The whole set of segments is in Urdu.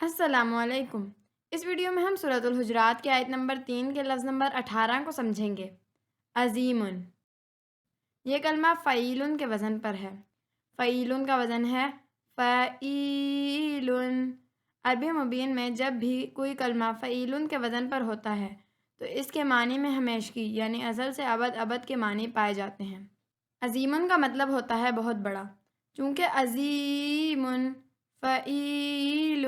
السلام علیکم۔ اس ویڈیو میں ہم سورۃ الحجرات کی آیت نمبر 3 کے لفظ نمبر 18 کو سمجھیں گے۔ عظیمٌ، یہ کلمہ فعیلٌ کے وزن پر ہے۔ فعیلٌ کا وزن ہے فعیلٌ۔ عربی مبین میں جب بھی کوئی کلمہ فعیلٌ کے وزن پر ہوتا ہے تو اس کے معنی میں ہمیشگی یعنی ازل سے ابد ابد کے معنی پائے جاتے ہیں۔ عظیمٌ کا مطلب ہوتا ہے بہت بڑا۔ چونکہ عظیمٌ فعیل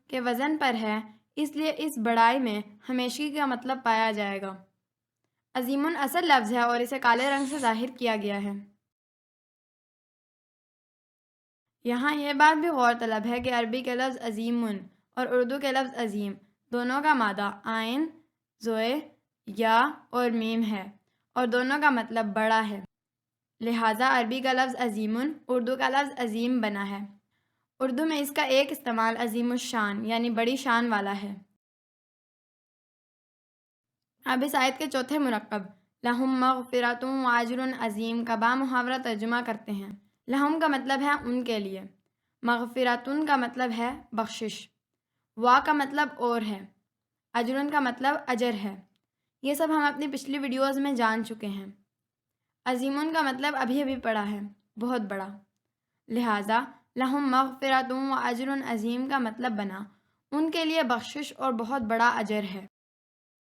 کے وزن پر ہے اس لیے اس بڑائی میں ہمیشگی کا مطلب پایا جائے گا۔ عظیمٌ اصل لفظ ہے اور اسے کالے رنگ سے ظاہر کیا گیا ہے۔ یہاں یہ بات بھی غور طلب ہے کہ عربی کے لفظ عظیمٌ اور اردو کے لفظ عظیم دونوں کا مادہ عین، زوئے، یا اور میم ہے اور دونوں کا مطلب بڑا ہے۔ لہٰذا عربی کا لفظ عظیمٌ اردو کا لفظ عظیم بنا ہے۔ اردو میں اس کا ایک استعمال عظیم الشان یعنی بڑی شان والا ہے۔ اب اس آیت کے چوتھے مرکب لہم مغفرۃ واجر عظیم کا بامحاورہ ترجمہ کرتے ہیں۔ لہم کا مطلب ہے ان کے لیے، مغفرۃ کا مطلب ہے بخشش، وا کا مطلب اور ہے، اجر کا مطلب اجر ہے۔ یہ سب ہم اپنی پچھلی ویڈیوز میں جان چکے ہیں۔ عظیم کا مطلب ابھی ابھی پڑھا ہے، بہت بڑا۔ لہٰذا لہم مغفرۃ واجر عظیم کا مطلب بنا ان کے لیے بخشش اور بہت بڑا اجر ہے۔